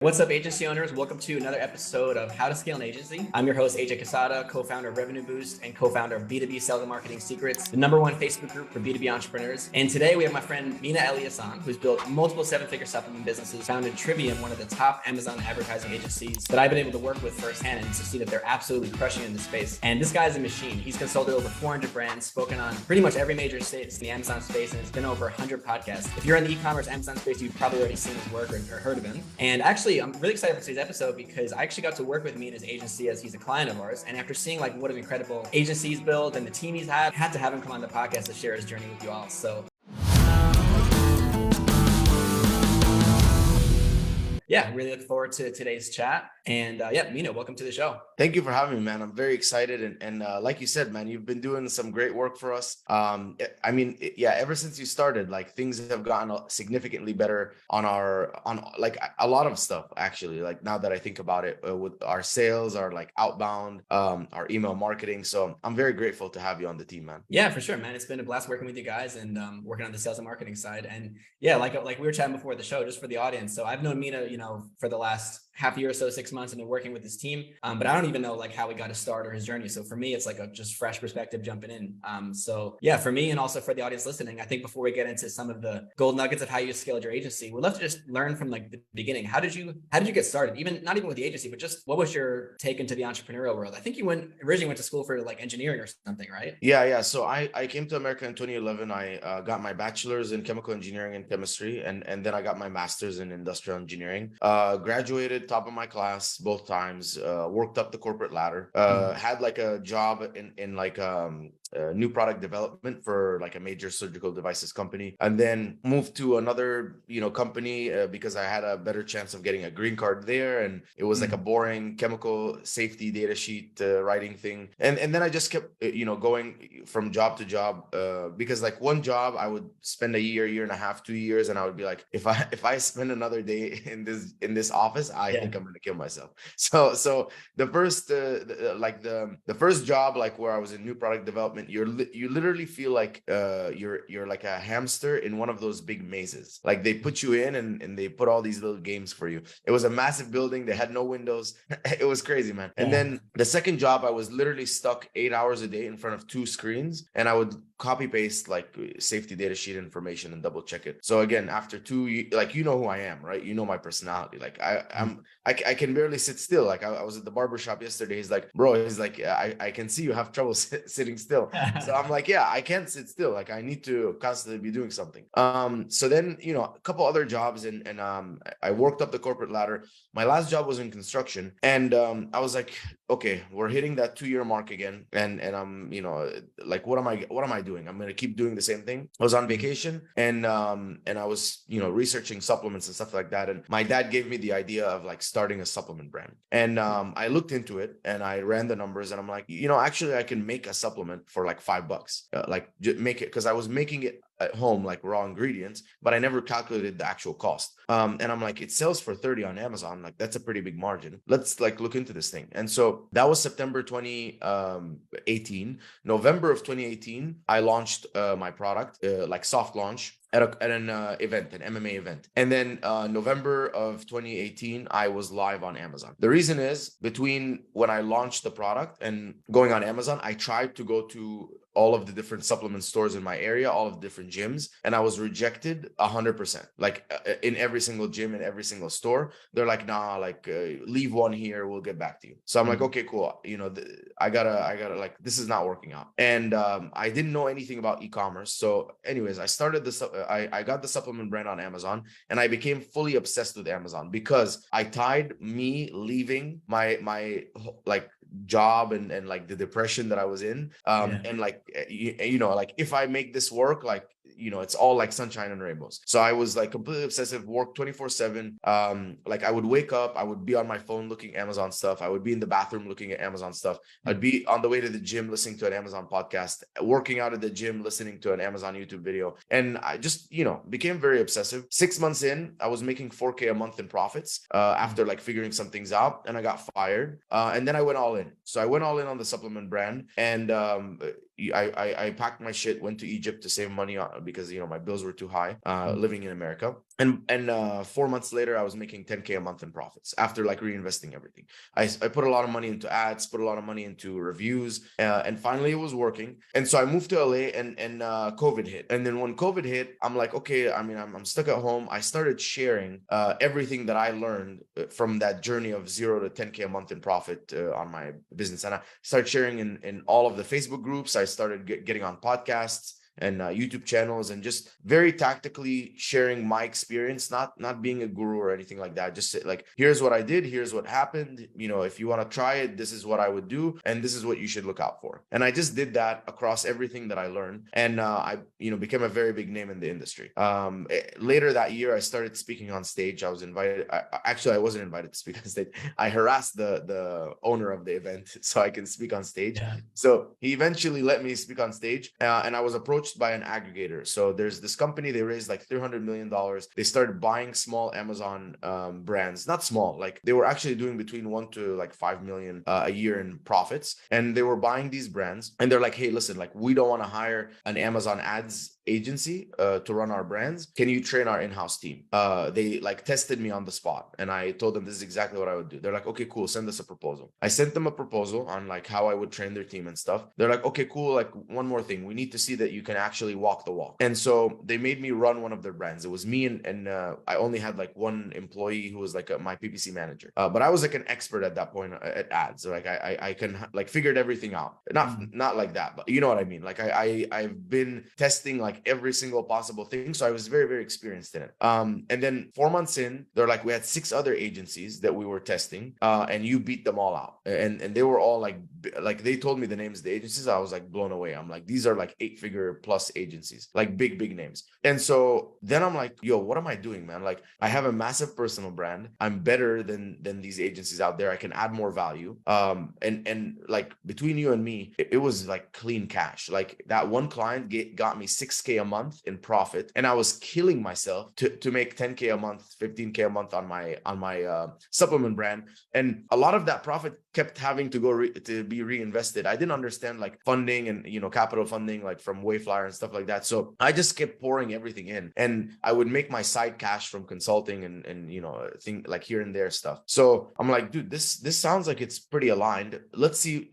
What's up, agency owners? Welcome to another episode of How to Scale an Agency. I'm your host, AJ Casada, co-founder of Revenue Boost and co-founder of B2B Sales and Marketing Secrets, the #1 Facebook group for B2B entrepreneurs. And today we have my friend Mina Elias on, who's built multiple seven-figure supplement businesses, founded Trivium, one of the top Amazon advertising agencies that I've been able to work with firsthand and to see that they're absolutely crushing in this space. And this guy's a machine. He's consulted over 400 brands, spoken on pretty much every major state in the Amazon space, and it's been over 100 podcasts. If you're in the e-commerce Amazon space, you've probably already seen his work or heard of him. And actually, I'm really excited for today's episode because I actually got to work with me in his agency as he's a client of ours. And after seeing like what an incredible agency he's built and the team he's had to have him come on the podcast to share his journey with you all. So yeah, really look forward to today's chat. And Mina, welcome to the show. Thank you for having me, man. I'm very excited. And like you said, man, you've been doing some great work for us. Ever since you started, like things have gotten significantly better on like a lot of stuff, actually. Like now that I think about it, with our sales, our like outbound, our email marketing. So I'm very grateful to have you on the team, man. Yeah, for sure, man. It's been a blast working with you guys and working on the sales and marketing side. And yeah, like we were chatting before the show, just for the audience. So I've known Mina, for the last half year or so, 6 months, and been working with his team. But I don't even know like how he got to start or his journey. So for me, it's like a just fresh perspective jumping in. So yeah, for me and also for the audience listening, I think before we get into some of the gold nuggets of how you scaled your agency, we'd love to just learn from like the beginning. How did you get started? Not even with the agency, but just what was your take into the entrepreneurial world? I think you originally went to school for like engineering or something, right? Yeah. So I came to America in 2011. I got my bachelor's in chemical engineering and chemistry, and then I got my master's in industrial engineering. Graduated top of my class both times, worked up the corporate ladder, had like a job in like new product development for like a major surgical devices company, and then moved to another company because I had a better chance of getting a green card there, and it was like a boring chemical safety data sheet writing thing, and then I just kept going from job to job because like one job I would spend a year and a half, 2 years, and I would be like, if I spend another day in this office, I think I'm gonna kill myself. So the first the first job, like where I was in new product development, you literally feel like you're like a hamster in one of those big mazes. Like they put you in and they put all these little games for you. It was a massive building. They had no windows. It was crazy, man. And then the second job, I was literally stuck 8 hours a day in front of 2 screens, and I would copy paste like safety data sheet information and double check it. So again, after 2 years, like who I am, right? You know my personality. Like I can barely sit still. Like I was at the barbershop yesterday. He's like, bro, I can see you have trouble sitting still. So I'm like, yeah, I can't sit still. Like I need to constantly be doing something. So then, a couple other jobs, and I worked up the corporate ladder. My last job was in construction, and I was like, okay, we're hitting that 2-year mark again, and I'm like, what am I doing? I'm gonna keep doing the same thing. I was on vacation, and I was researching supplements and stuff like that, and my dad gave me the idea of like starting a supplement brand, and I looked into it and I ran the numbers, and I'm like, actually I can make a supplement for like $5, like just make it, because I was making it at home, like raw ingredients, but I never calculated the actual cost. And I'm like, it sells for 30 on Amazon. Like that's a pretty big margin. Let's like look into this thing. And so that was September 2018. November of 2018, I launched my product, like soft launch at an event, an MMA event. And then November of 2018, I was live on Amazon. The reason is, between when I launched the product and going on Amazon, I tried to go to all of the different supplement stores in my area, all of the different gyms, and I was rejected 100%. Like in every single gym, in every single store, they're like, nah, like leave one here, we'll get back to you. So I'm like, okay, cool. I gotta like, this is not working out. And I didn't know anything about e-commerce. So anyways, I started this. I got the supplement brand on Amazon, and I became fully obsessed with Amazon because I tied me leaving my like job and like the depression that I was in, and like like if I make this work, like it's all like sunshine and rainbows. So I was like completely obsessive, work 24/7. Like I would wake up, I would be on my phone looking Amazon stuff. I would be in the bathroom looking at Amazon stuff. I'd be on the way to the gym listening to an Amazon podcast, working out at the gym listening to an Amazon YouTube video. And I just, became very obsessive. 6 months in, I was making 4K a month in profits after like figuring some things out, and I got fired. And then I went all in. So I went all in on the supplement brand, and I packed my shit, went to Egypt to save money because my bills were too high living in America. And 4 months later, I was making 10K a month in profits after like reinvesting everything. I put a lot of money into ads, put a lot of money into reviews, and finally it was working. And so I moved to LA, and COVID hit. And then when COVID hit, I'm like, okay, I mean, I'm stuck at home. I started sharing everything that I learned from that journey of 0 to 10K a month in profit on my business. And I started sharing in all of the Facebook groups. I started getting on podcasts and YouTube channels, and just very tactically sharing my experience, not being a guru or anything like that. Just like, here's what I did, here's what happened. If you want to try it, this is what I would do, and this is what you should look out for. And I just did that across everything that I learned, and I became a very big name in the industry. Later that year, I started speaking on stage. I was invited. I wasn't invited to speak on stage. I harassed the owner of the event so I can speak on stage. Yeah. So he eventually let me speak on stage, and I was approached by an aggregator. So there's this company, they raised like $300 million. They started buying small Amazon brands, not small, like they were actually doing between 1 to like 5 million a year in profits. And they were buying these brands, and they're like, hey, listen, like we don't want to hire an Amazon ads agency to run our brands. Can you train our in-house team? They like tested me on the spot, and I told them this is exactly what I would do. They're like, okay, cool, send us a proposal. I sent them a proposal on like how I would train their team and stuff. They're like, okay, cool, like one more thing, we need to see that you can actually walk the walk. And so they made me run one of their brands. It was me, and I only had like one employee who was like my PPC manager, but I was like an expert at that point at ads. Like I can like figured everything out. Not like that, but you know what I mean. Like I've been testing like every single possible thing, so I was very, very experienced in it. And then 4 months in, they're like, we had 6 other agencies that we were testing, and you beat them all out. And they were all like they told me the names of the agencies. I was like blown away. I'm like, these are like 8-figure plus agencies, like big names. And so then I'm like, yo, what am I doing, man? Like I have a massive personal brand. I'm better than these agencies out there. I can add more value. And like between you and me, it was like clean cash. Like that one client got me 6K a month in profit, and I was killing myself to make 10K a month, 15K a month on my supplement brand. And a lot of that profit kept having to go to be reinvested. I didn't understand like funding and capital funding like from Wayflyer and stuff like that. So I just kept pouring everything in, and I would make my side cash from consulting and thing like here and there stuff. So I'm like, dude, this sounds like it's pretty aligned. Let's see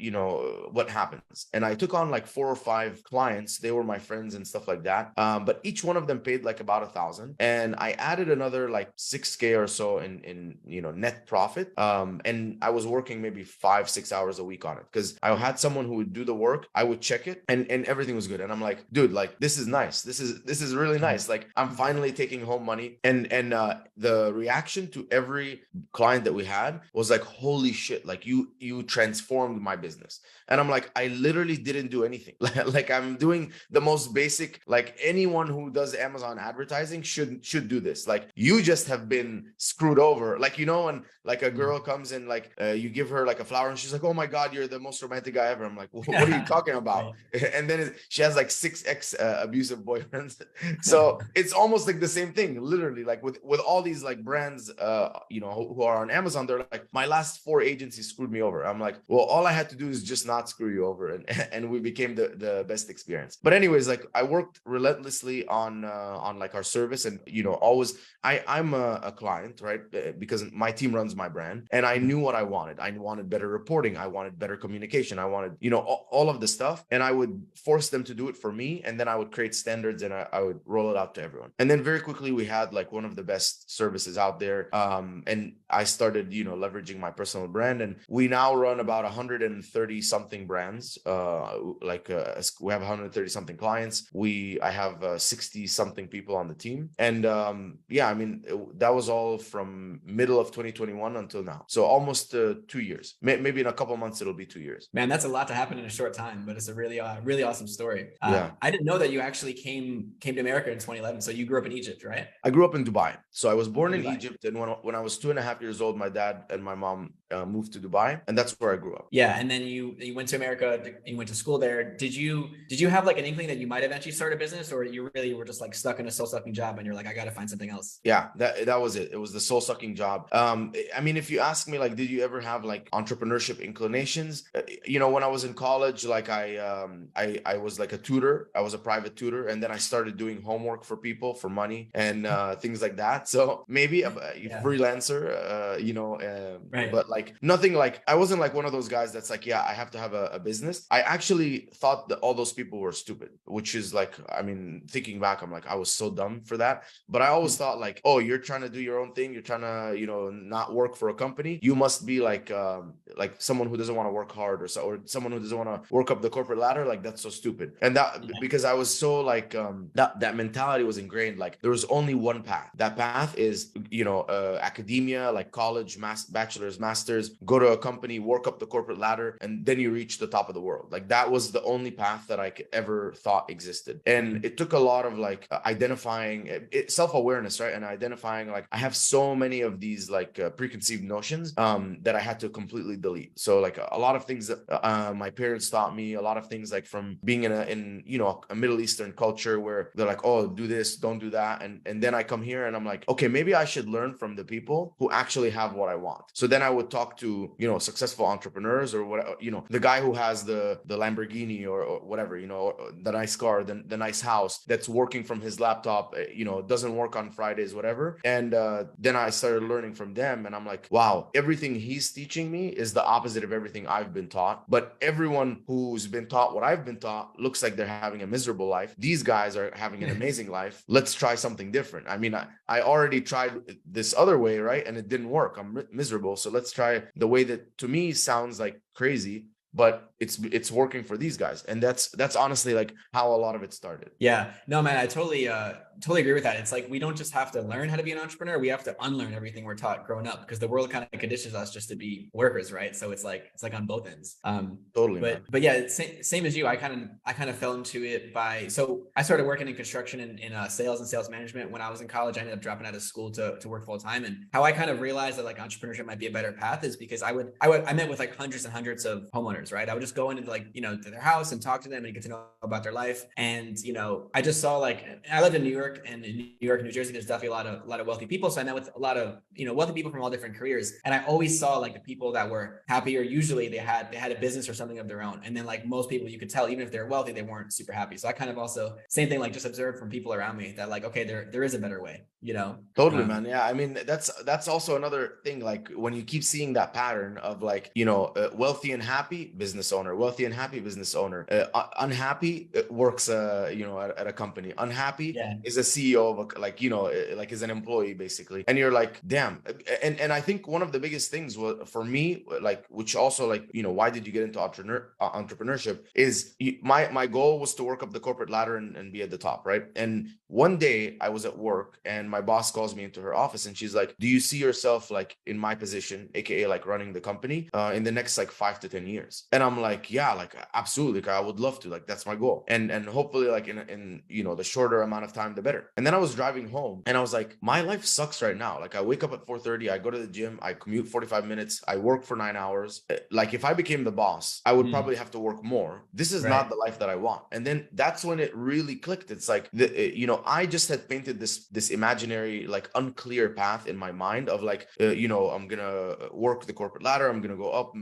what happens. And I took on like 4 or 5 clients. They were my friends and stuff like that. But each one of them paid like about 1,000, and I added another like 6K or so in net profit. And I was working maybe 5-6 hours a week on it, because I had someone who would do the work. I would check it, and everything was good. And I'm like, dude, like this is nice. This is really nice. Like I'm finally taking home money. And the reaction to every client that we had was like, holy shit, like you transformed my business. And I'm like, I literally didn't do anything. Like I'm doing the most basic, like anyone who does Amazon advertising should do this. Like you just have been screwed over. Like, when like a girl comes in, like you give her like a flower and she's like, oh my God, you're the most romantic guy ever. I'm like, what are you talking about? And then she has like 6 abusive boyfriends. So it's almost like the same thing, literally, like with all these like brands, who are on Amazon. They're like, my last 4 agencies screwed me over. I'm like, well, all I had to do is just not screw you over, and we became the best experience. But anyways, like I worked relentlessly on like our service, and always I'm a client, right? Because my team runs my brand, and I knew what I wanted. I wanted better reporting, I wanted better communication, I wanted all of the stuff, and I would force them to do it for me, and then I would create standards, and I would roll it out to everyone. And then very quickly we had like one of the best services out there, and I started leveraging my personal brand, and we now run about 130 something brands. We have 130 something clients. I have 60 something people on the team, and I mean that was all from middle of 2021 until now, so almost 2 years. Maybe in a couple months it'll be 2 years. Man, that's a lot to happen in a short time, but it's a really really awesome story. Yeah. I didn't know that you actually came to America in 2011. So you grew up in Egypt, right? I grew up in Dubai. So I was born in Dubai. Egypt, and when I was 2.5 years old, my dad and my mom moved to Dubai, and that's where I grew up. Yeah, and then you went to America. You went to school there. Did you have like an inkling that you might eventually start a business, or you really were just like stuck in a soul-sucking job and you're like, I got to find something else? Yeah, that was it. It was the soul-sucking job. I mean, if you ask me, like, did you ever have like entrepreneurship inclinations? When I was in college, like I was like a tutor I was a private tutor, and then I started doing homework for people for money and things like that. So maybe a freelancer, Right. but like nothing like, I wasn't like one of those guys that's like, yeah, I have to have a business. I actually thought that all those people were stupid, which is like, I mean, thinking back, I'm like, I was so dumb for that. But I always thought like, oh, you're trying to do your own thing. You're trying to, not work for a company. You must be like someone who doesn't want to work hard, or someone who doesn't want to work up the corporate ladder. Like that's so stupid. And that because I was so like that mentality was ingrained. Like there was only one path. That path is academia, like college, bachelor's, master's, go to a company, work up the corporate ladder, and then you reach the top of the world. Like that was the only path that I ever thought existed. And it took a lot of like identifying self-awareness, right? And identifying like I have so many of these like preconceived notions that I had to completely delete. So like a lot of things that my parents taught me, a lot of things like from being in a Middle Eastern culture where they're like, oh, do this, don't do that. And then I come here and I'm like, okay, maybe I should learn from the people who actually have what I want. So then I would talk to, successful entrepreneurs, or what, the guy who has the Lamborghini or whatever, the nice car, the nice house, that's working from his laptop, doesn't work on Fridays, whatever. And then I started learning from them, and I'm like, wow, everything he's teaching me is the opposite of everything I've been taught. But everyone who's been taught what I've been taught looks like they're having a miserable life. These guys are having an amazing life. Let's try something different. I mean, I already tried this other way, right? And it didn't work. I'm miserable. So let's try the way that to me sounds like crazy, but it's working for these guys. And that's honestly like how a lot of it started. Yeah, no, man, I totally agree with that. It's like we don't just have to learn how to be an entrepreneur, we have to unlearn everything we're taught growing up, because the world kind of conditions us just to be workers, right? So it's like on both ends. Totally, but man. But yeah, same as you. I kind of fell into it so I started working in construction in sales and sales management when I was in college. I ended up dropping out of school to work full time. And how I kind of realized that like entrepreneurship might be a better path is because I met with like hundreds and hundreds of homeowners, right? I would just go into like, to their house and talk to them and get to know about their life. And, I just saw like, I lived in New York, and in New York, New Jersey, there's definitely a lot of wealthy people. So I met with a lot of, wealthy people from all different careers. And I always saw like the people that were happier, usually they had a business or something of their own. And then like most people, you could tell, even if they're wealthy, they weren't super happy. So I kind of also, same thing, like just observed from people around me that like, okay, there is a better way, Totally, man. Yeah. I mean, that's also another thing. Like when you keep seeing that pattern of like, wealthy and happy business owner, wealthy and happy business owner, unhappy works, at a company, unhappy is a CEO of like is an employee basically. And you're like, damn. And I think one of the biggest things was for me, like, which also like, why did you get into entrepreneurship is my goal was to work up the corporate ladder and be at the top. Right. And one day I was at work and my boss calls me into her office and she's like, do you see yourself like in my position, aka like running the company in the next like 5 to 10 years? And I'm like, yeah, like absolutely, like, I would love to, like that's my goal. And hopefully like in the shorter amount of time the better. And then I was driving home and I was like, my life sucks right now. Like I wake up at 4:30, I go to the gym, I commute 45 minutes, I work for 9 hours. Like if I became the boss, I would probably have to work more. This is not the life that I want. And then that's when it really clicked. It's like I just had painted this imaginary like unclear path in my mind of like I'm gonna work the corporate ladder, I'm gonna go up,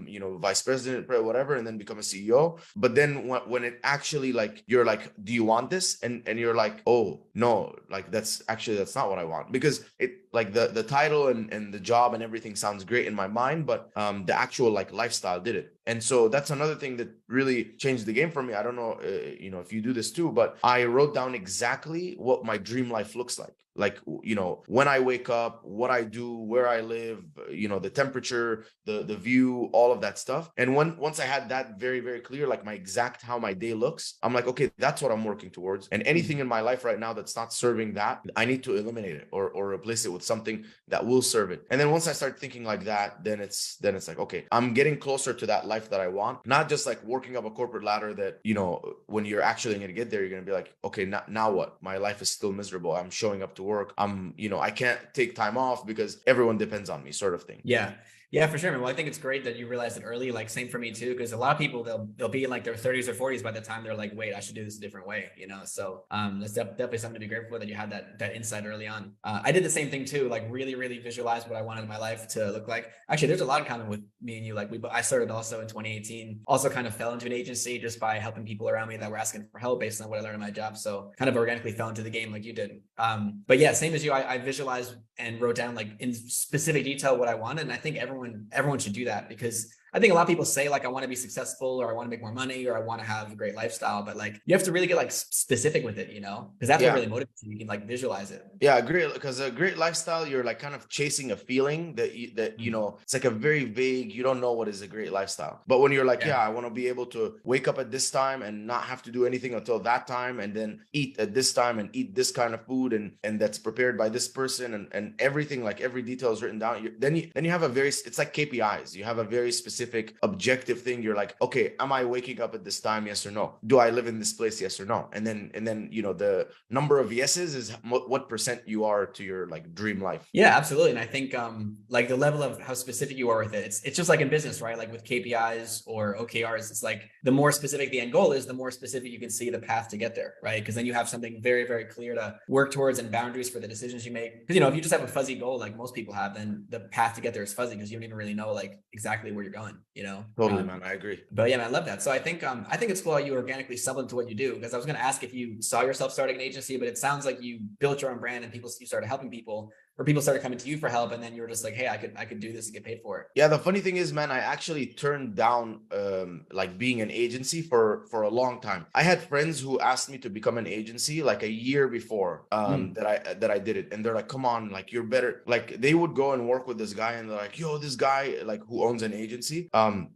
vice president, whatever, and then become a CEO. But then when it actually like you're like, do you want this? And you're like, oh no, like that's not what I want, because it like the title and the job and everything sounds great in my mind, but the actual like lifestyle did it. And so that's another thing that really changed the game for me. I don't know, if you do this too, but I wrote down exactly what my dream life looks like. Like, when I wake up, what I do, where I live, the temperature, the view, all of that stuff. And once I had that very, very clear, like my exact how my day looks, I'm like, okay, that's what I'm working towards. And anything in my life right now that's not serving that, I need to eliminate it or replace it with something that will serve it. And then once I start thinking like that, then it's like, okay, I'm getting closer to that life that I want. Not just like working up a corporate ladder that, when you're actually going to get there, you're going to be like, okay, now what? My life is still miserable. I'm showing up to work. I can't take time off because everyone depends on me, sort of thing. Yeah. Yeah, for sure, man. Well, I think it's great that you realized it early. Like, same for me too, because a lot of people they'll be in like their 30s or 40s by the time they're like, wait, I should do this a different way, you know. So that's definitely something to be grateful for that you had that insight early on. I did the same thing too, like really visualize what I wanted my life to look like. Actually, there's a lot in common with me and you. Like I started also in 2018, also kind of fell into an agency just by helping people around me that were asking for help based on what I learned in my job. So kind of organically fell into the game like you did. But yeah, same as you, I visualized and wrote down like in specific detail what I wanted. And I think everyone should do that, because I think a lot of people say like, I want to be successful, or I want to make more money, or I want to have a great lifestyle, but like you have to really get like specific with it, you know, because that's what Yeah. really motivates you. You can like visualize it. Yeah, great. Because a great lifestyle, you're like kind of chasing a feeling that you know, it's like a very vague. You don't know what is a great lifestyle. But when you're like, Yeah. yeah, I want to be able to wake up at this time and not have to do anything until that time, and then eat at this time and eat this kind of food, and that's prepared by this person, and everything, like every detail is written down. Then you have a very, it's like KPIs. You have a very specific objective thing. You're like, okay, am I waking up at this time? Yes or no? Do I live in this place? Yes or no? And then you know, the number of yeses is what percent you are to your like dream life. Yeah, absolutely. And I think like the level of how specific you are with it, it's just like in business, right? Like with KPIs or OKRs, it's like the more specific the end goal is, the more specific you can see the path to get there, right? Because then you have something very clear to work towards and boundaries for the decisions you make. Because, you know, if you just have a fuzzy goal like most people have, then the path to get there is fuzzy because you don't even really know like exactly where you're going, you know? Totally, man. I agree. But yeah, man, I love that. So I think it's cool how you organically stumbled into what you do, because I was going to ask if you saw yourself starting an agency, but it sounds like you built your own brand and you started helping people, or people started coming to you for help, and then you were just like, hey, I could do this and get paid for it. Yeah, the funny thing is, man, I actually turned down like being an agency for a long time. I had friends who asked me to become an agency like a year before that I did it, and they're like, come on, like you're better. Like they would go and work with this guy, and they're like, yo, this guy like who owns an agency,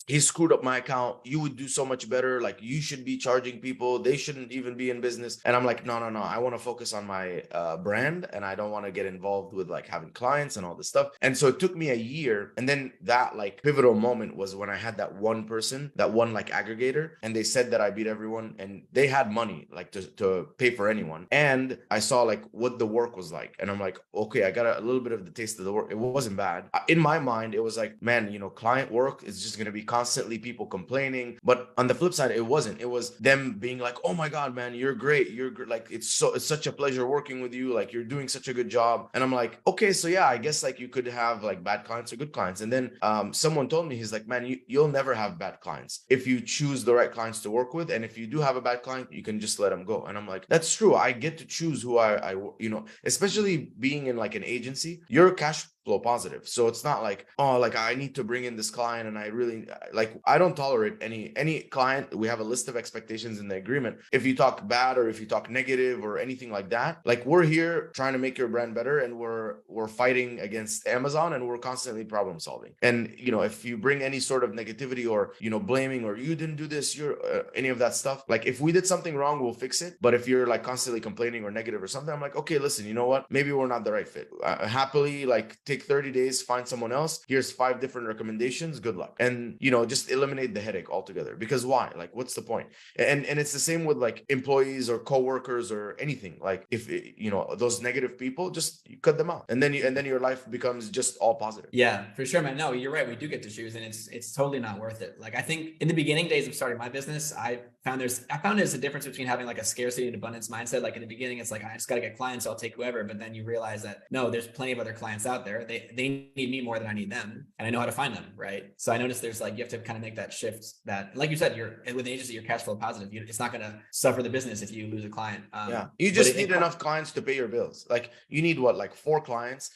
he screwed up my account. You would do so much better. Like you should be charging people. They shouldn't even be in business. And I'm like, no. I want to focus on my brand, and I don't want to get involved with like having clients and all this stuff. And so it took me a year, and then that like pivotal moment was when I had that one person, that one like aggregator, and they said that I beat everyone, and they had money like to pay for anyone. And I saw like what the work was like, and I'm like, okay, I got a little bit of the taste of the work. It wasn't bad. In my mind, it was like, man, you know, client work is just going to be constantly people complaining. But on the flip side, it wasn't. It was them being like, oh my God, man, you're great. Like, it's such a pleasure working with you. Like, you're doing such a good job. And I'm like, okay, so yeah, I guess like you could have like bad clients or good clients. And then someone told me, he's like, man, you'll never have bad clients if you choose the right clients to work with. And if you do have a bad client, you can just let them go. And I'm like, that's true. I get to choose who I you know, especially being in like an agency, you're cash flow positive. So it's not like, oh, like I need to bring in this client, and I really like, I don't tolerate any client. We have a list of expectations in the agreement. If you talk bad or if you talk negative or anything like that, like we're here trying to make your brand better, and we're fighting against Amazon, and we're constantly problem solving. And you know, if you bring any sort of negativity or, you know, blaming, or you didn't do this, you're any of that stuff, like if we did something wrong, we'll fix it. But if you're like constantly complaining or negative or something, I'm like, okay, listen, you know what, maybe we're not the right fit. Happily like take 30 days, find someone else. Here's 5 different recommendations. Good luck. And, you know, just eliminate the headache altogether. Because why? Like, what's the point? And it's the same with like employees or coworkers or anything. Like if, you know, those negative people, just you cut them out. And then your life becomes just all positive. Yeah, for sure, man. No, you're right. We do get to choose, and it's totally not worth it. Like I think in the beginning days of starting my business, I found there's a difference between having like a scarcity and abundance mindset. Like in the beginning, it's like, I just got to get clients, so I'll take whoever. But then you realize that no, there's plenty of other clients out there. They need me more than I need them, and I know how to find them, right? So I noticed there's like, you have to kind of make that shift. That, like you said, you're with an agency, you're cash flow positive. It's not going to suffer the business if you lose a client. Yeah, you just need enough clients to pay your bills. Like you need what, like 4 clients.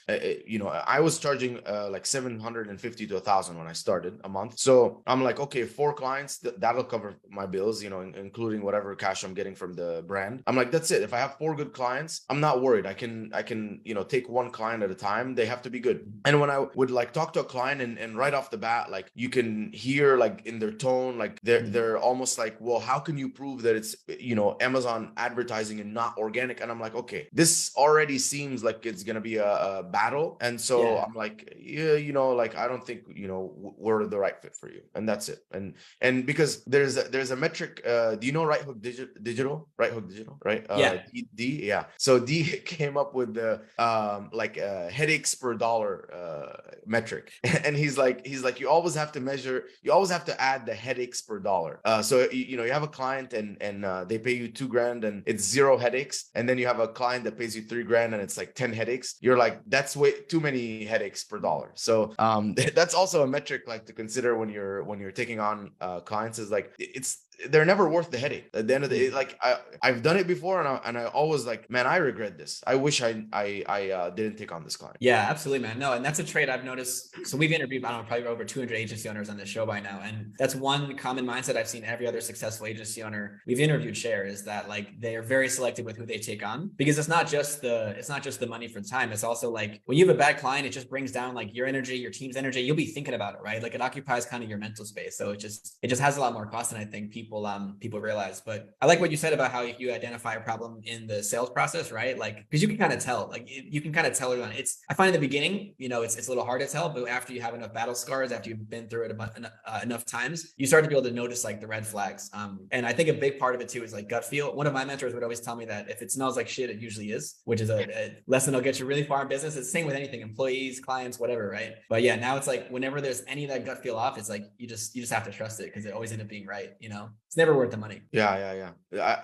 You know, I was charging like 750 to 1,000 when I started a month. So I'm like, okay, 4 clients, that'll cover my bills, you know, including whatever cash I'm getting from the brand. I'm like, that's it. If I have 4 good clients, I'm not worried. I can, you know, take 1 client at a time. They have to be good. And when I would like talk to a client, and right off the bat, like you can hear like in their tone, like they're almost like, well, how can you prove that it's, you know, Amazon advertising and not organic? And I'm like, okay, this already seems like it's gonna be a battle. And so I'm like, yeah, you know, like I don't think, you know, we're the right fit for you, and that's it. And because there's a metric do you know Right Hook Digital, right? Yeah. Yeah. So D came up with the headaches per dollar metric. And he's like you always have to add the headaches per dollar. So you have a client and they pay you $2,000 and it's 0 headaches, and then you have a client that pays you $3,000 and it's like 10 headaches. You're like, that's way too many headaches per dollar. So that's also a metric like to consider when you're taking on clients, is like they're never worth the headache. At the end of the day, like I've done it before, and I always like, man, I regret this. I wish I didn't take on this client. Yeah, absolutely, man. No, and that's a trait I've noticed. So we've interviewed, I don't know, probably over 200 agency owners on this show by now. And that's one common mindset I've seen every other successful agency owner we've interviewed share, is that like they are very selective with who they take on, because it's not just the money for time. It's also like when you have a bad client, it just brings down like your energy, your team's energy. You'll be thinking about it, right? Like it occupies kind of your mental space. So it just has a lot more cost than I think people realize. But I like what you said about how you identify a problem in the sales process, right? Like, because you can kind of tell, like you can kind of tell it on it's. I find in the beginning, it's a little hard to tell, but after you have enough battle scars, after you've been through it enough times, you start to be able to notice like the red flags. And I think a big part of it too is like gut feel. One of my mentors would always tell me that if it smells like shit, it usually is, which is a lesson that'll get you really far in business. It's the same with anything, employees, clients, whatever, right? But yeah, now it's like whenever there's any of that gut feel off, it's like you just have to trust it, because it always ends up being right. It's never worth the money. Yeah.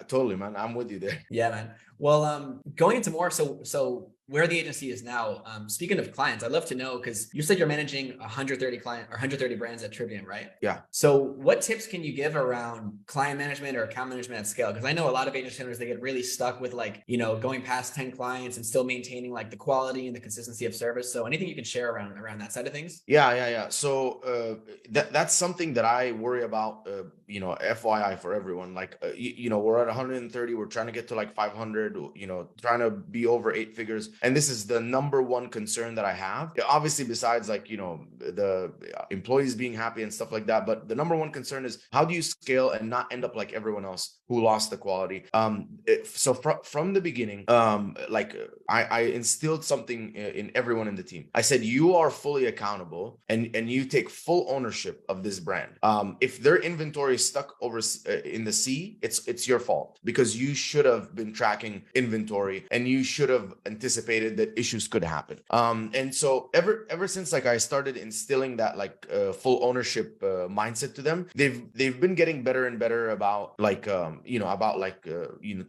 Totally, man. I'm with you there. Yeah, man. Well, going into more, so where the agency is now, speaking of clients, I'd love to know, because you said you're managing 130 clients or 130 brands at Trivium, right? Yeah. So what tips can you give around client management or account management at scale? Because I know a lot of agency owners, they get really stuck with like, going past 10 clients and still maintaining like the quality and the consistency of service. So anything you can share around that side of things? Yeah. So that's something that I worry about, FYI for everyone. Like, we're at 130, we're trying to get to like 500, trying to be over 8 figures. And this is the number one concern that I have. Obviously, besides like, the employees being happy and stuff like that. But the number one concern is, how do you scale and not end up like everyone else who lost the quality? So from the beginning, I instilled something in everyone in the team. I said, you are fully accountable and you take full ownership of this brand. If their inventory is stuck over in the sea, it's your fault, because you should have been tracking inventory and you should have anticipated that issues could happen. And so ever since like I started instilling that like full ownership mindset to them, they've been getting better and better about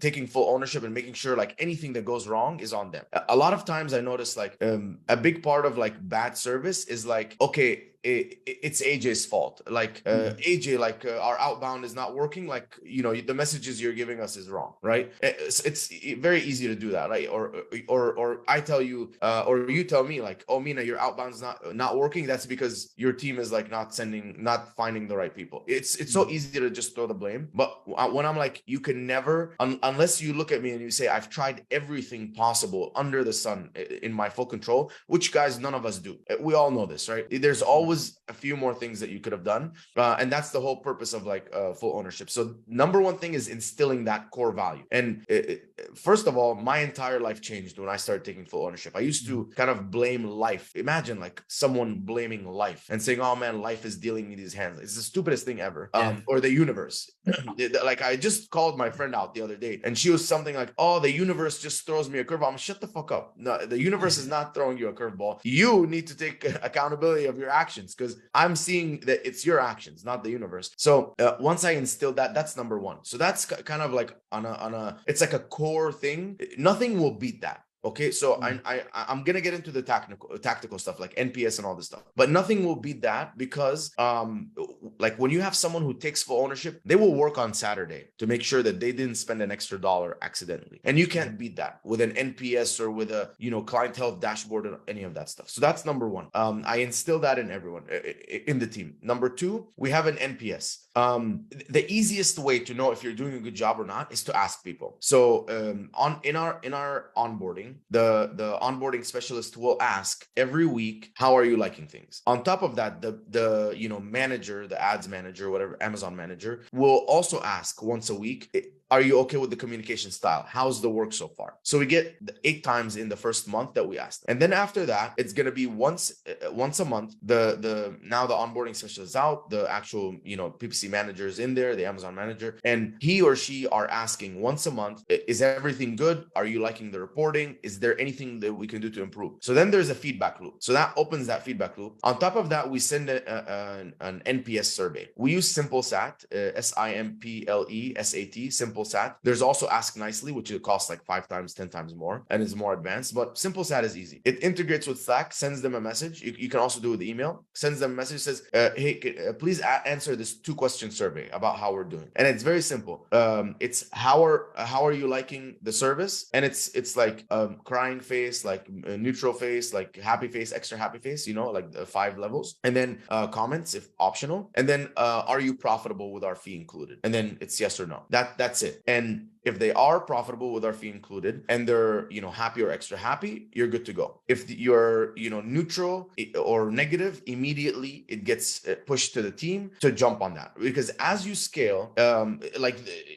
taking full ownership and making sure like anything that goes wrong is on them. A lot of times I notice like a big part of like bad service is like, okay, it's AJ's fault. Like AJ, like our outbound is not working. Like, the messages you're giving us is wrong, right? It's very easy to do that, right? Or I tell you, or you tell me like, oh, Mina, your outbound's not working. That's because your team is like not finding the right people. It's so easy to just throw the blame. But when I'm like, you can never, unless you look at me and you say, I've tried everything possible under the sun in my full control, which guys, none of us do. We all know this, right? There's always a few more things that you could have done. And that's the whole purpose of like full ownership. So number one thing is instilling that core value. And first of all, my entire life changed when I started taking full ownership. I used to kind of blame life. Imagine like someone blaming life and saying, oh man, life is dealing me these hands. It's the stupidest thing ever. Or the universe. Like I just called my friend out the other day and she was something like, oh, the universe just throws me a curveball. I'm shut the fuck up. No, the universe is not throwing you a curveball. You need to take accountability of your actions, because I'm seeing that it's your actions, not the universe. So once I instilled that, that's number one. So that's kind of like on a it's like a core thing. Nothing will beat that. Okay, so I'm gonna get into the tactical stuff like NPS and all this stuff, but nothing will beat that, because like when you have someone who takes full ownership, they will work on Saturday to make sure that they didn't spend an extra dollar accidentally, and you can't beat that with an NPS or with a client health dashboard or any of that stuff. So that's number one. I instill that in everyone in the team. Number two, we have an NPS. The easiest way to know if you're doing a good job or not is to ask people. So in our onboarding, the onboarding specialist will ask every week, how are you liking things? On top of that, the manager, the ads manager, whatever, Amazon manager, will also ask once a week, Are you okay with the communication style? How's the work so far? So we get 8 times in the first month that we asked. And then after that, it's going to be once a month. Now the onboarding session is out, the actual, PPC manager is in there, the Amazon manager, and he or she are asking once a month, is everything good? Are you liking the reporting? Is there anything that we can do to improve? So then there's a feedback loop. So that opens that feedback loop. On top of that, we send an NPS survey. We use SimpleSat, SimpleSat, SimpleSat. There's also Ask Nicely, which it costs like 5 times, 10 times more, and is more advanced. But SimpleSat is easy. It integrates with Slack, sends them a message. You can also do it with email. Sends them a message, says, hey, please answer this 2-question survey about how we're doing. And it's very simple. It's how are you liking the service? And it's like crying face, like neutral face, like happy face, extra happy face, like the 5 levels. And then comments if optional. And then are you profitable with our fee included? And then it's yes or no. That's it. And if they are profitable with our fee included and they're, happy or extra happy, you're good to go. If you're, neutral or negative, immediately it gets pushed to the team to jump on that. Because as you scale,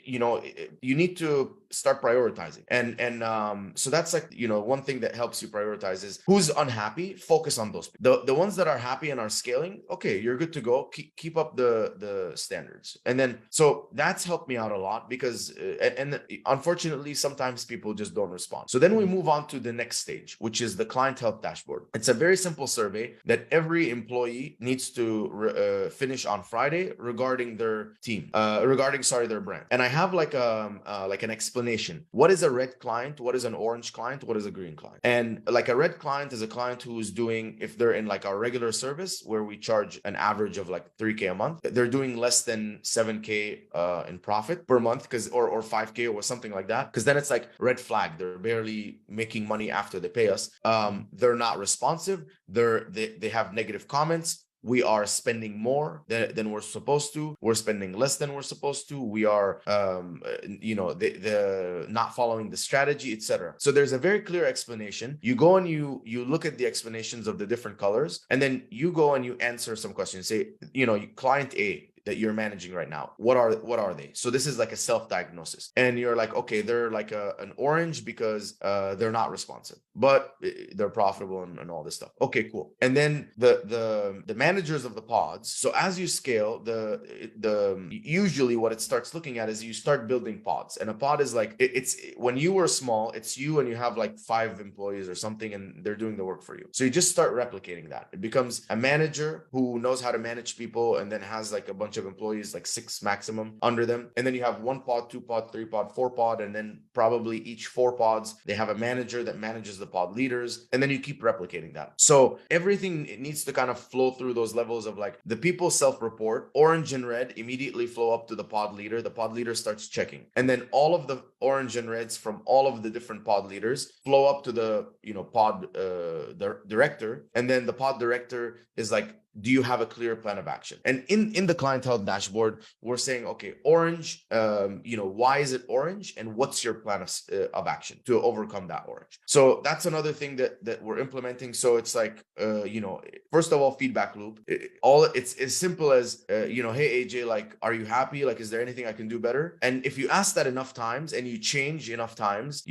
you need to start prioritizing. And so that's like, one thing that helps you prioritize is who's unhappy, focus on those. The ones that are happy and are scaling, okay, you're good to go. Keep up the standards. And then, so that's helped me out a lot because, and unfortunately, sometimes people just don't respond. So then we move on to the next stage, which is the client health dashboard. It's a very simple survey that every employee needs to finish on Friday regarding their team, their brand. And I have like an explanation. What is a red client? What is an orange client? What is a green client? And like a red client is a client who is doing, if they're in like our regular service where we charge an average of like 3K a month, they're doing less than 7K in profit per month or 5K or something like that. Because then it's like red flag. They're barely making money after they pay us. They're not responsive. They have negative comments. We are spending more than we're supposed to. We're spending less than we're supposed to. We are, the not following the strategy, etc. So there's a very clear explanation. You go and you look at the explanations of the different colors, and then you go and you answer some questions. Say, client A that you're managing right now, what are they? So this is like a self-diagnosis, and you're like, okay, they're like an orange because they're not responsive, but they're profitable and all this stuff. Okay, cool. And then the managers of the pods. So as you scale, the usually what it starts looking at is you start building pods, and a pod is like it's when you were small, it's you and you have like 5 employees or something, and they're doing the work for you. So you just start replicating that. It becomes a manager who knows how to manage people, and then has like a bunch of employees, like 6 maximum under them. And then you have 1 pod, 2 pod, 3 pod, 4 pod, and then probably each 4 pods, they have a manager that manages the pod leaders. And then you keep replicating that. So everything needs to kind of flow through those levels of like the people self-report, orange and red immediately flow up to the pod leader. The pod leader starts checking. And then all of the orange and reds from all of the different pod leaders flow up to the, pod director. And then the pod director is like, do you have a clear plan of action? And in the client health dashboard, we're saying, okay, orange, why is it orange? And what's your plan of action to overcome that orange? So that's another thing that we're implementing. So it's like, first of all, feedback loop. It's as simple as, hey, AJ, like, are you happy? Like, is there anything I can do better? And if you ask that enough times and you change enough times,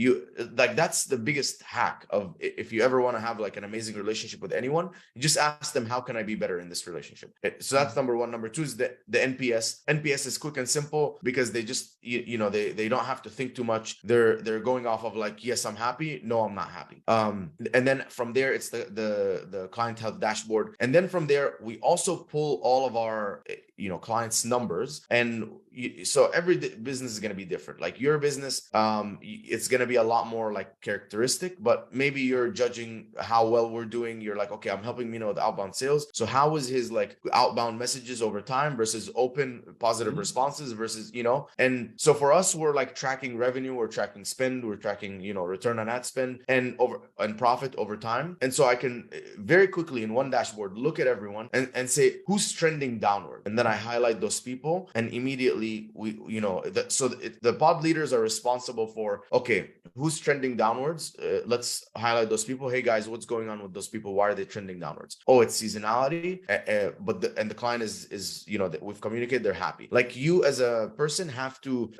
that's the biggest hack of, if you ever want to have like an amazing relationship with anyone, you just ask them, how can I be better in this relationship? So that's number one. Number two is the NPS. NPS is quick and simple because they just, they don't have to think too much. They're going off of like, yes, I'm happy. No, I'm not happy. And then from there, it's the client health dashboard. And then from there, we also pull all of our, clients' numbers. And so every business is going to be different. Like your business, it's going to be a lot more like characteristic, but maybe you're judging how well we're doing. You're like, okay, I'm helping Mina with outbound sales. So how is his like outbound messages over time versus open positive responses versus, and so for us, we're like tracking revenue, we're tracking spend, we're tracking, return on ad spend and profit over time. And so I can very quickly in one dashboard, look at everyone and say who's trending downward. And then I highlight those people, and immediately the pod leaders are responsible for, okay, who's trending downwards? Let's highlight those people. Hey guys, what's going on with those people? Why are they trending downwards? Oh, it's seasonality. happy, but the client is that we've communicated they're happy. Like, you as a person have to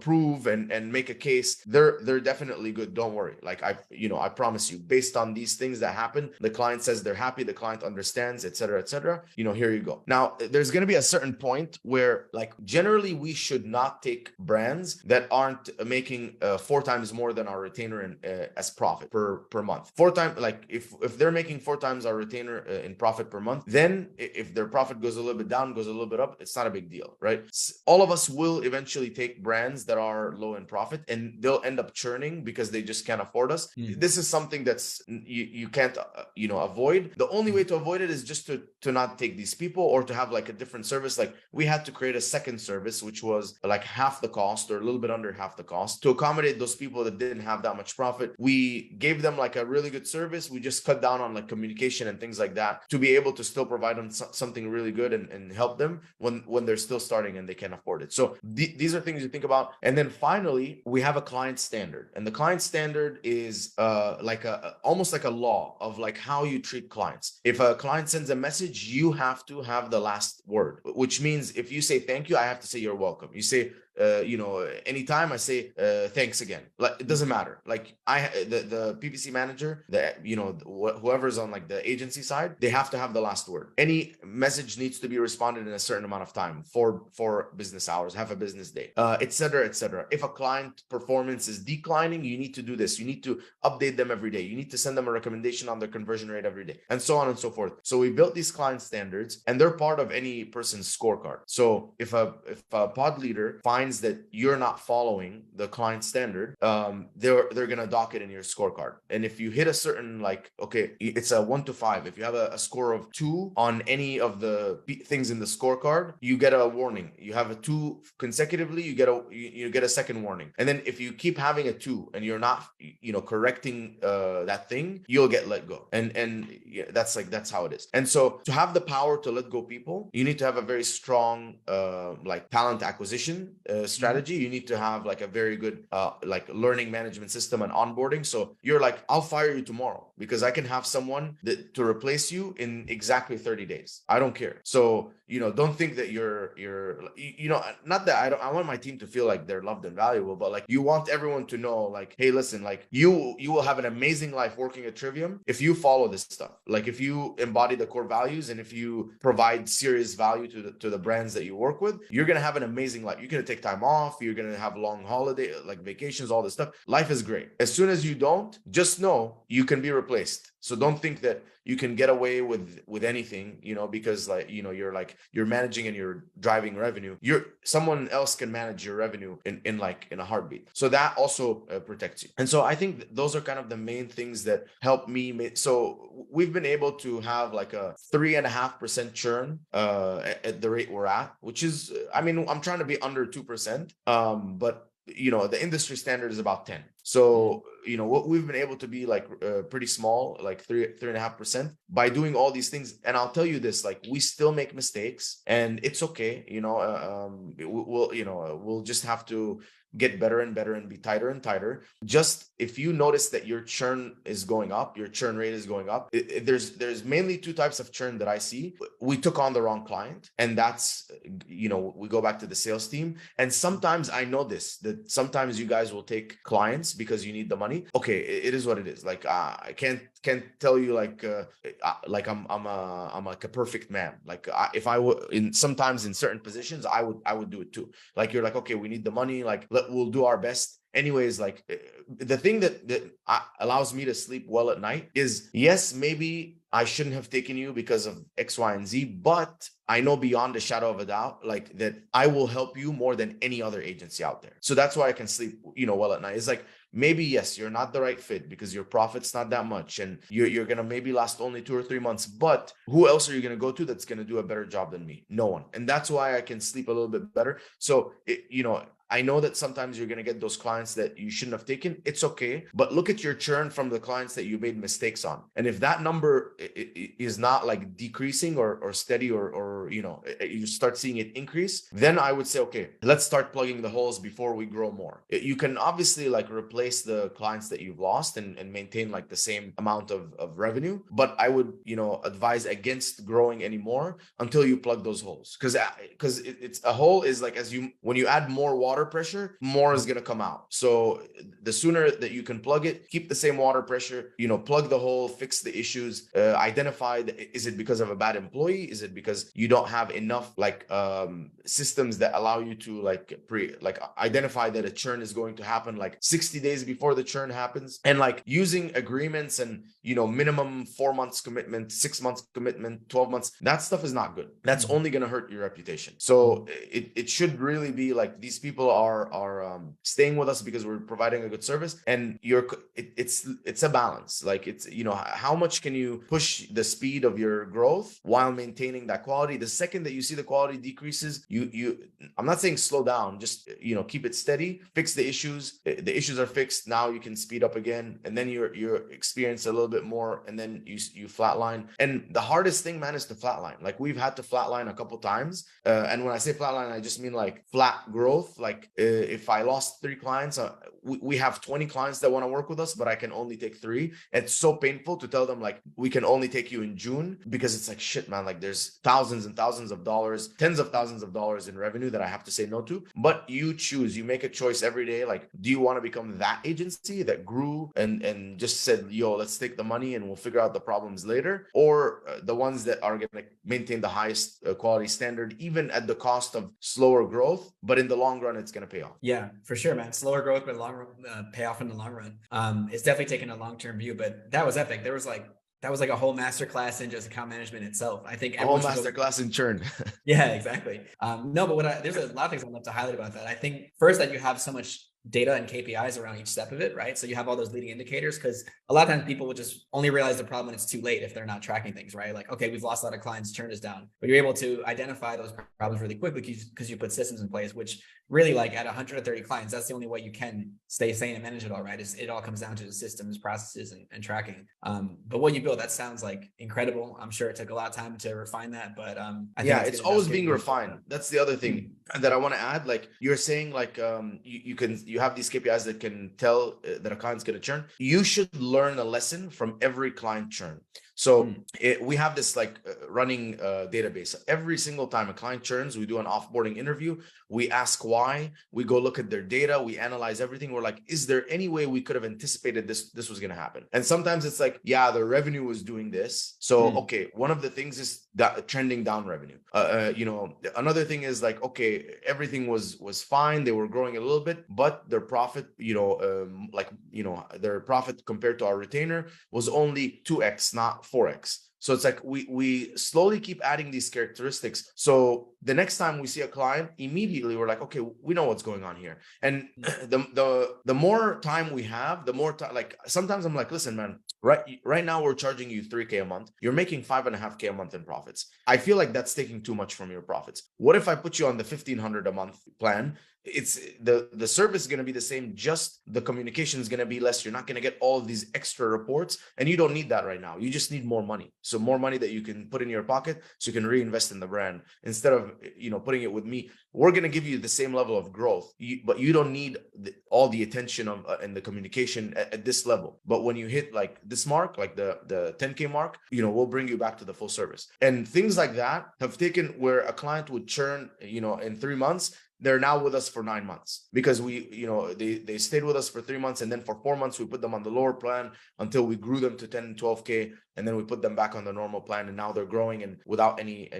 prove and make a case. They're definitely good. Don't worry. Like, I promise you, based on these things that happen, the client says they're happy, the client understands, etc., etc. Here you go. Now, there's going to be a certain point where, like, generally we should not take brands that aren't making 4 times more than our retainer as profit per month. 4 times, like, if they're making 4 times our retainer in profit per month, then if their profit goes a little bit down, goes a little bit up, it's not a big deal, right? All of us will eventually take brands that are low in profit, and they'll end up churning because they just can't afford us. This is something that's you can't avoid. The only way to avoid it is just to not take these people, or to have like a different service. Like, we had to create a second service, which was like half the cost, or a little bit under half the cost, to accommodate those people that didn't have that much profit. We gave them like a really good service. We just cut down on like communication and things like that, to be able to still provide them something really good and help them when they're still starting and they can't afford it. So these are things you think about. And then finally, we have a client standard, and the client standard is like almost like a law of like how you treat clients. If a client sends a message, you have to have the last word, which means if you say thank you, I have to say you're welcome. You say anytime I say thanks again, like, it doesn't matter. Like, the PPC manager, whoever's on like the agency side, they have to have the last word. Any message needs to be responded in a certain amount of time, for business hours, half a business day, etc., etc. If a client performance is declining, you need to do this. You need to update them every day. You need to send them a recommendation on their conversion rate every day, and so on and so forth. So we built these client standards, and they're part of any person's scorecard. So if a pod leader finds that you're not following the client standard, they're gonna dock it in your scorecard. And if you hit a certain, like, okay, it's a 1 to 5. If you have a score of 2 on any of the things in the scorecard, you get a warning. You have a 2 consecutively, you get a second warning. And then if you keep having a 2 and you're not correcting that thing, you'll get let go. And yeah, that's how it is. And so, to have the power to let go people, you need to have a very strong like talent acquisition strategy. You need to have like a very good like learning management system and onboarding. So you're like, I'll fire you tomorrow because I can have someone to replace you in exactly 30 days. I don't care. So don't think that you're not that I want my team to feel like they're loved and valuable, but like, you want everyone to know, like, hey, listen, like, you will have an amazing life working at Trivium if you follow this stuff. Like, if you embody the core values, and if you provide serious value to the brands that you work with, you're gonna have an amazing life. You're gonna take time off, you're gonna have long holiday, like vacations, all this stuff. Life is great. As soon as you don't, just know you can be replaced. So don't think that you can get away with anything, because you're managing and you're driving revenue. Someone else can manage your revenue in a heartbeat. So that also protects you. And so I think those are kind of the main things that help me. So we've been able to have like a 3.5% churn at the rate we're at, which is, I'm trying to be under 2%. But the industry standard is about 10. So, what we've been able to be like pretty small, like 3.5% by doing all these things. And I'll tell you this, like, we still make mistakes, and it's okay. We'll just have to get better and better and be tighter and tighter. Just if you notice that your churn is going up, your churn rate is going up, there's mainly 2 types of churn that I see. We took on the wrong client, and that's, we go back to the sales team. And sometimes I know that sometimes you guys will take clients because you need the money. Okay, it is what it is. Like, I can't tell you like I'm like a perfect man. Like, if I would sometimes in certain positions, I would do it too. Like, you're like, okay, we need the money. Like, we'll do our best. Anyways, like, the thing that allows me to sleep well at night is, yes, maybe I shouldn't have taken you because of X, Y, and Z, but I know beyond a shadow of a doubt, like, that I will help you more than any other agency out there. So that's why I can sleep, well at night. It's like, maybe, yes, you're not the right fit because your profit's not that much, and you're going to maybe last only 2 or 3 months, but who else are you going to go to that's going to do a better job than me? No one. And that's why I can sleep a little bit better. So, I know that sometimes you're going to get those clients clients that you shouldn't have taken, it's okay. But look at your churn from the clients that you made mistakes on. And if that number is not like decreasing or steady, or you start seeing it increase, then I would say, okay, let's start plugging the holes before we grow more. You can obviously like replace the clients that you've lost and maintain like the same amount of revenue. But I would, advise against growing anymore until you plug those holes. Because it's a hole is like, when you add more water pressure, more is going to come out. So the sooner that you can plug it, keep the same water pressure, plug the hole, fix the issues, identify, is it because of a bad employee? Is it because you don't have enough like systems that allow you to identify that a churn is going to happen like 60 days before the churn happens? And like using agreements and, minimum 4 months commitment, 6 months commitment, 12 months, that stuff is not good. That's only going to hurt your reputation. So it should really be like, these people are staying with us because we're providing a good service, and it's a balance. Like it's, how much can you push the speed of your growth while maintaining that quality? The second that you see the quality decreases, I'm not saying slow down, just, keep it steady, fix the issues. The issues are fixed. Now you can speed up again, and then you experience a little bit more, and then you flatline. And the hardest thing, man, is to flatline. Like we've had to flatline a couple times. And when I say flatline, I just mean like flat growth. Like if I lost 3 clients, we have 20 clients that want to work with us, but I can only take 3. It's so painful to tell them like, we can only take you in June, because it's like, shit, man, like there's thousands and thousands of dollars, tens of thousands of dollars in revenue that I have to say no to. But you choose, you make a choice every day. Like, do you want to become that agency that grew and just said, yo, let's take the money and we'll figure out the problems later? Or the ones that are going to maintain the highest quality standard, even at the cost of slower growth, but in the long run, it's going to pay off. Yeah, for sure, man. Slower growth, but long pay off in the long run. It's definitely taking a long-term view, but that was epic. That was like a whole masterclass in just account management itself. I think a whole masterclass in churn. Yeah, exactly. No, but there's a lot of things I'd love to highlight about that. I think first that you have so much data and KPIs around each step of it, right? So you have all those leading indicators, because a lot of times people will just only realize the problem when it's too late if they're not tracking things, right? Like, okay, we've lost a lot of clients, churn is down, but you're able to identify those problems really quickly because you put systems in place, which really, like at 130 clients, that's the only way you can stay sane and manage it all, right? It all comes down to the systems, processes, and tracking. But what you built, that sounds like incredible. I'm sure it took a lot of time to refine that, but I think it's always being refined. That's the other thing that I want to add. Like you're saying, like you have these KPIs that can tell that a client's going to churn. You should learn a lesson from every client churn. So we have this like running database. Every single time a client churns, we do an offboarding interview. We ask why. We go look at their data. We analyze everything. We're like, is there any way we could have anticipated this was going to happen? And sometimes it's like, yeah, the revenue was doing this. So, okay, one of the things is that trending down revenue. Another thing is like, okay, everything was fine. They were growing a little bit, but their profit, their profit compared to our retainer was only 2x, not 4x. So it's like we slowly keep adding these characteristics. So the next time we see a client, immediately we're like, okay, we know what's going on here. And the more time we have, the more time. Like sometimes I'm like, listen, man, right now we're charging you 3K a month. You're making 5.5K a month in profits. I feel like that's taking too much from your profits. What if I put you on the 1,500 a month plan? It's the service is going to be the same, just the communication is going to be less. You're not going to get all of these extra reports, and you don't need that right now. You just need more money. So more money that you can put in your pocket so you can reinvest in the brand instead of putting it with me. We're going to give you the same level of growth, but you don't need all the attention of and the communication at this level. But when you hit like this mark, like the 10K mark, we'll bring you back to the full service. And things like that have taken where a client would churn, in 3 months. They're now with us for 9 months because they stayed with us for 3 months. And then for 4 months, we put them on the lower plan until we grew them to 10 and 12K. And then we put them back on the normal plan. And now they're growing and without any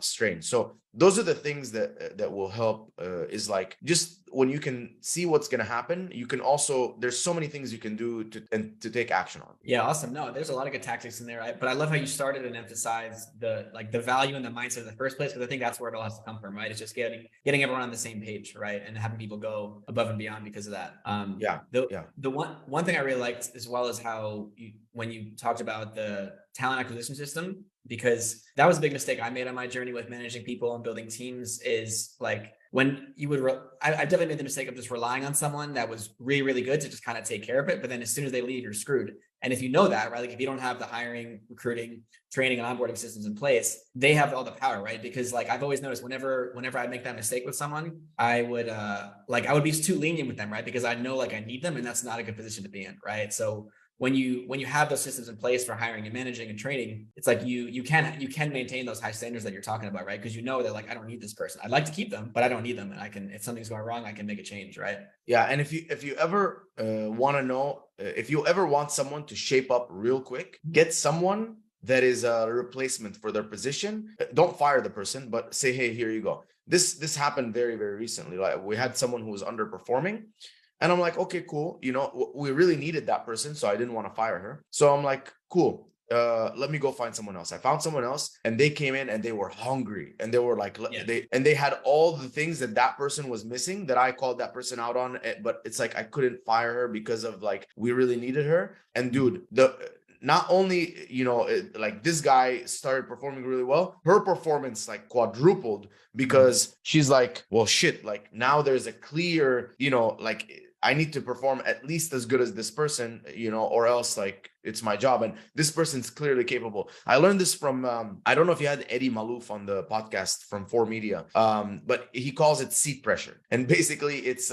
strain. So those are the things that will help is like, just when you can see what's going to happen, you can also, there's so many things you can do to take action on. Yeah. Awesome. No, there's a lot of good tactics in there. Right? But I love how you started and emphasized the value and the mindset in the first place, because I think that's where it all has to come from, right? It's just getting everyone on the same page, right? And having people go above and beyond because of that. The one thing I really liked as well is how when you talked about the talent acquisition system, because that was a big mistake I made on my journey with managing people and building teams, is like, when you would, I definitely made the mistake of just relying on someone that was really, really good to just kind of take care of it. But then as soon as they leave, you're screwed. And if you know that, right, like if you don't have the hiring, recruiting, training, and onboarding systems in place, they have all the power, right? Because like I've always noticed whenever I make that mistake with someone, I would be too lenient with them, right? Because I know like I need them, and that's not a good position to be in, right? So when you have those systems in place for hiring and managing and training, it's like you can maintain those high standards that you're talking about, right? Because you know that like I don't need this person. I'd like to keep them, but I don't need them, and I can, if something's going wrong, I can make a change, right? Yeah, and if you ever want to know, if you ever want someone to shape up real quick, get someone that is a replacement for their position. Don't fire the person, but say, hey, here you go. This happened very, very recently. Like we had someone who was underperforming. And I'm like, okay, cool. You know, we really needed that person, so I didn't want to fire her. So I'm like, cool. Let me go find someone else. I found someone else, and they came in and they were hungry, and they were like, they had all the things that that person was missing that I called that person out on. But it's like I couldn't fire her because of like we really needed her. And dude, not only, you know, like this guy started performing really well, her performance like quadrupled because she's like, well, shit, like now there's a clear, you know, like I need to perform at least as good as this person, you know, or else like it's my job. And this person's clearly capable. I learned this from, I don't know if you had Eddie Malouf on the podcast from 4Media, but he calls it seat pressure. And basically it's,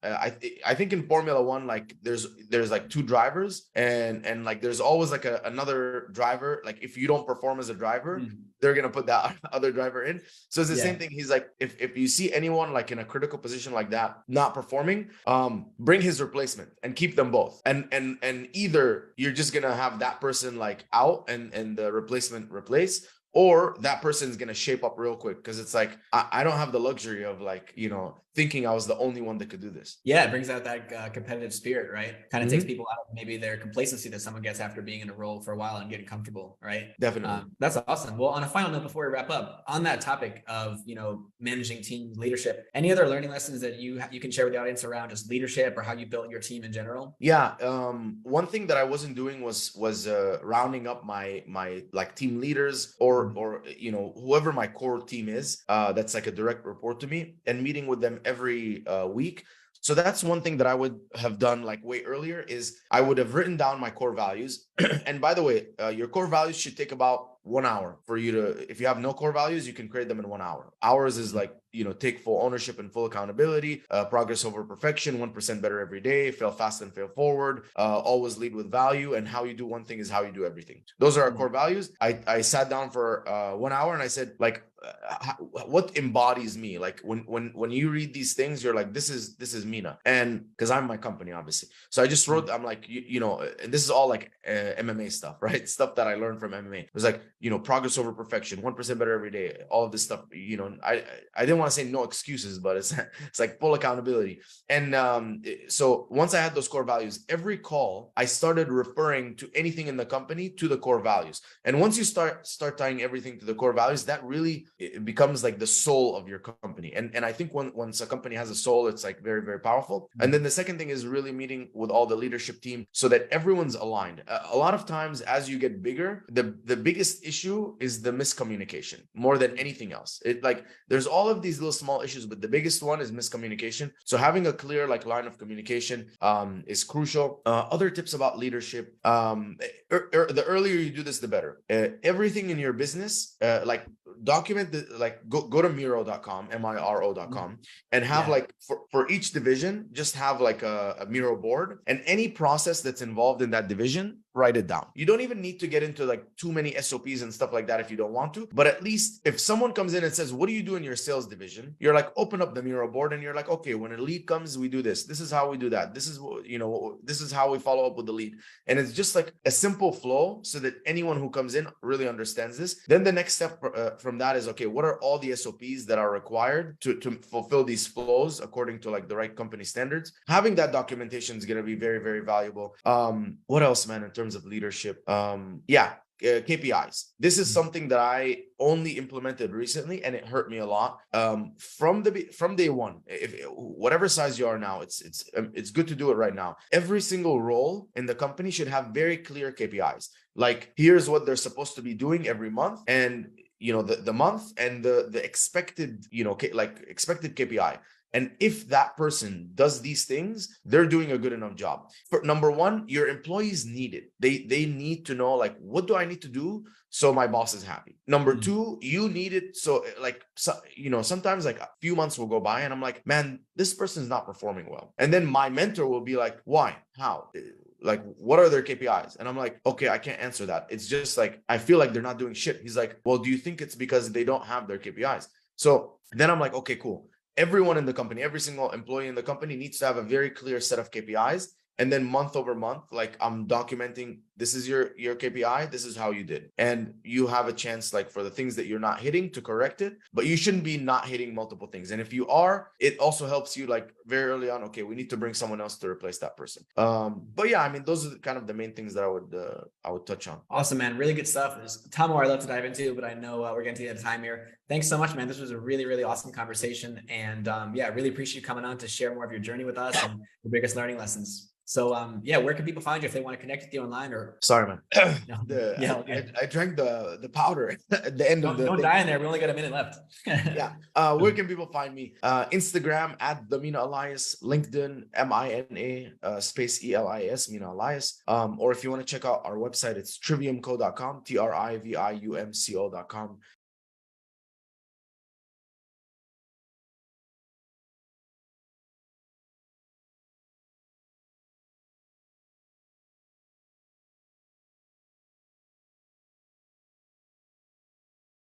I think in Formula One, like there's like two drivers and like there's always like another driver. Like if you don't perform as a driver, they're gonna put that other driver in. So it's the same thing. He's like, if you see anyone like in a critical position like that not performing, bring his replacement and keep them both. And either you're just gonna have that person like out and the replacement replace, or that person's going to shape up real quick. Because it's like, I don't have the luxury of like, you know, thinking I was the only one that could do this. Yeah, it brings out that competitive spirit, right? Kind of takes people out of maybe their complacency that someone gets after being in a role for a while and getting comfortable, right? Definitely. That's awesome. Well, on a final note, before we wrap up, on that topic of, you know, managing team leadership, any other learning lessons that you can share with the audience around just leadership or how you built your team in general? Yeah. One thing that I wasn't doing was rounding up my like team leaders or you know, whoever my core team is, that's like a direct report to me, and meeting with them every week. So that's one thing that I would have done like way earlier is I would have written down my core values. And by the way, your core values should take about 1 hour for you to, if you have no core values, you can create them in 1 hour. Ours is like, you know, take full ownership and full accountability, progress over perfection, 1% better every day, fail fast and fail forward, always lead with value. And how you do one thing is how you do everything. Those are our core values. I sat down for 1 hour and I said, like, what embodies me? Like when you read these things, you're like, this is Mina. And because I'm my company, obviously. So I just wrote, I'm like, you know, and this is all like MMA stuff, right? Stuff that I learned from MMA. It was like, you know, progress over perfection, 1% better every day, all of this stuff, you know, I didn't want to say no excuses, but it's like full accountability. And so once I had those core values, every call, I started referring to anything in the company to the core values. And once you start tying everything to the core values, that really, it becomes like the soul of your company. And I think once a company has a soul, it's like very, very powerful. And then the second thing is really meeting with all the leadership team so that everyone's aligned. A lot of times as you get bigger, the biggest issue is the miscommunication more than anything else. It like there's all of these little small issues, but the biggest one is miscommunication. So having a clear like line of communication is crucial. Other tips about leadership, the earlier you do this, the better. Everything in your business, like document the, like go to miro.com, miro.com, and have like for each division, just have like a Miro board, and any process that's involved in that division, write it down. You don't even need to get into like too many SOPs and stuff like that if you don't want to, but at least if someone comes in and says, what do you do in your sales division? You're like, open up the Miro board and you're like, okay, when a lead comes, we do this. This is how we do that. This is, you know, this is how we follow up with the lead. And it's just like a simple flow so that anyone who comes in really understands this. Then the next step from that is, okay, what are all the SOPs that are required to fulfill these flows according to like the right company standards? Having that documentation is going to be very, very valuable. What else, man, in terms of leadership? KPIs. This is something that I only implemented recently, and it hurt me a lot. From day one, if whatever size you are now, it's good to do it right now. Every single role in the company should have very clear KPIs. Like, here's what they're supposed to be doing every month, and the month and the expected, expected KPI. And if that person does these things, they're doing a good enough job. For number one, your employees need it. They need to know, like, what do I need to do so my boss is happy? Number two, you need it. So sometimes like a few months will go by and I'm like, man, this person's not performing well. And then my mentor will be like, why? How? Like, what are their KPIs? And I'm like, okay, I can't answer that. It's just like, I feel like they're not doing shit. He's like, well, do you think it's because they don't have their KPIs? So then I'm like, okay, cool. Everyone in the company, every single employee in the company needs to have a very clear set of KPIs. And then month over month, like, I'm documenting, this is your KPI, this is how you did. And you have a chance, like, for the things that you're not hitting, to correct it, but you shouldn't be not hitting multiple things. And if you are, it also helps you, like, very early on, okay, we need to bring someone else to replace that person. But yeah, I mean, those are kind of the main things that I would touch on. Awesome, man. Really good stuff. There's a ton more I'd love to dive into, but I know we're getting to the end of time here. Thanks so much, man. This was a really, really awesome conversation. And yeah, I really appreciate you coming on to share more of your journey with us and the biggest learning lessons. So yeah, where can people find you if they want to connect with you online? Or sorry, man. I drank the powder at the end of the. Don't die in there. We only got a minute left. Yeah. Where can people find me? Instagram at the Mina Elias, LinkedIn MINA space ELIS, Mina Elias. Or if you want to check out our website, it's triviumco.com, TRIVIUMCO.com.